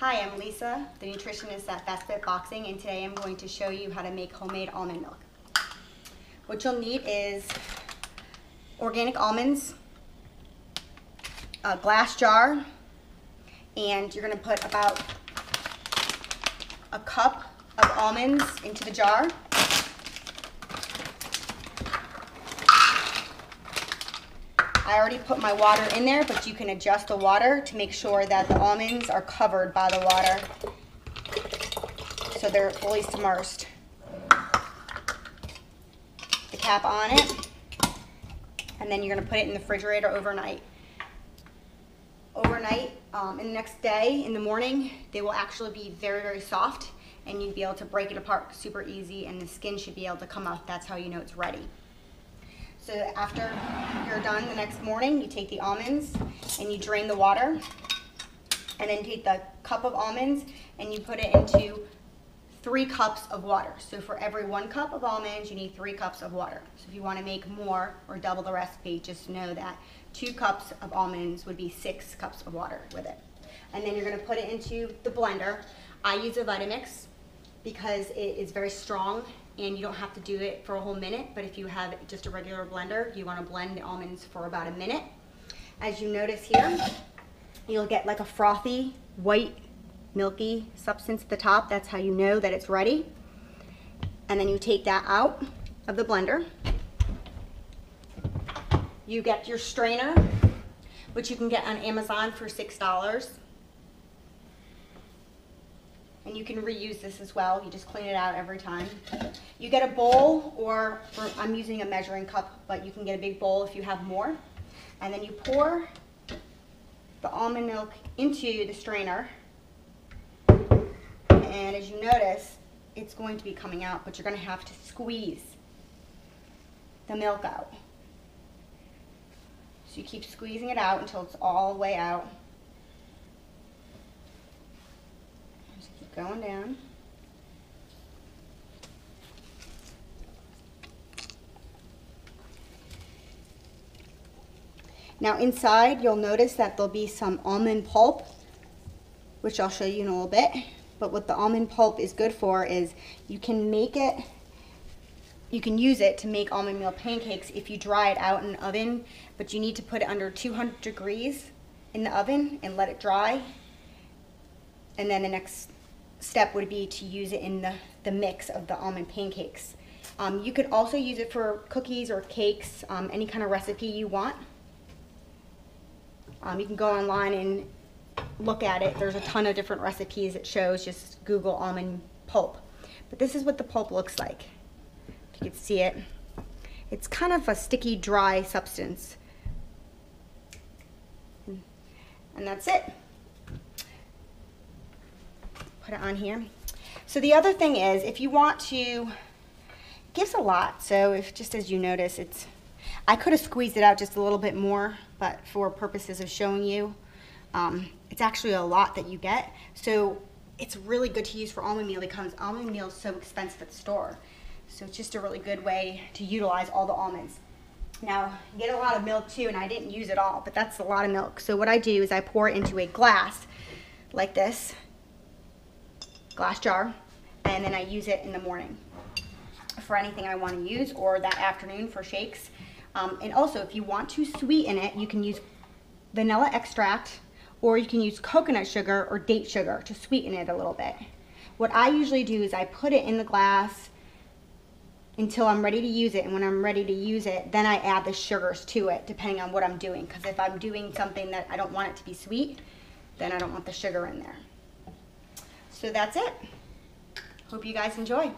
Hi, I'm Lisa, the nutritionist at Best Fit Boxing, and today I'm going to show you how to make homemade almond milk. What you'll need is organic almonds, a glass jar, and you're going to put about a cup of almonds into the jar. I already put my water in there, but you can adjust the water to make sure that the almonds are covered by the water so they're fully submerged. The cap on it, and then you're going to put it in the refrigerator overnight. Overnight, and the next day in the morning, they will actually be very, very soft, and you'd be able to break it apart super easy, and the skin should be able to come off. That's how you know it's ready. So after you're done the next morning, you take the almonds and you drain the water, and then take the cup of almonds and you put it into 3 cups of water. So for every 1 cup of almonds, you need 3 cups of water. So if you want to make more or double the recipe, just know that 2 cups of almonds would be 6 cups of water with it. And then you're going to put it into the blender. I use a Vitamix because it is very strong and you don't have to do it for a whole minute, but if you have just a regular blender, you want to blend the almonds for about a minute. As you notice here, you'll get like a frothy, white, milky substance at the top. That's how you know that it's ready. And then you take that out of the blender. You get your strainer, which you can get on Amazon for $6. And you can reuse this as well. You just clean it out every time. You get a bowl, or I'm using a measuring cup, but you can get a big bowl if you have more. And then you pour the almond milk into the strainer. And as you notice, it's going to be coming out, but you're going to have to squeeze the milk out. So you keep squeezing it out until it's all the way out. Going down. Now inside, you'll notice that there'll be some almond pulp, which I'll show you in a little bit. But what the almond pulp is good for is you can use it to make almond meal pancakes if you dry it out in the oven, but you need to put it under 200 degrees in the oven and let it dry. And then the next step would be to use it in the mix of the almond pancakes. You could also use it for cookies or cakes, any kind of recipe you want. You can go online and look at it. There's a ton of different recipes it shows. Just Google almond pulp. But this is what the pulp looks like. If you can see it. It's kind of a sticky, dry substance. And that's it. Put it on here. So the other thing is, if you want to, it gives a lot. So if, just as you notice, I could have squeezed it out just a little bit more, but for purposes of showing you, it's actually a lot that you get. So it's really good to use for almond meal because almond meal is so expensive at the store. So it's just a really good way to utilize all the almonds. Now, you get a lot of milk too, and I didn't use it all, but that's a lot of milk. So what I do is I pour it into a glass like this, glass jar, and then I use it in the morning for anything I want to use, or that afternoon for shakes. And also, if you want to sweeten it, you can use vanilla extract, or you can use coconut sugar or date sugar to sweeten it a little bit. What I usually do is I put it in the glass until I'm ready to use it, and when I'm ready to use it, then I add the sugars to it, depending on what I'm doing. Because if I'm doing something that I don't want it to be sweet, then I don't want the sugar in there. So that's it. Hope you guys enjoy.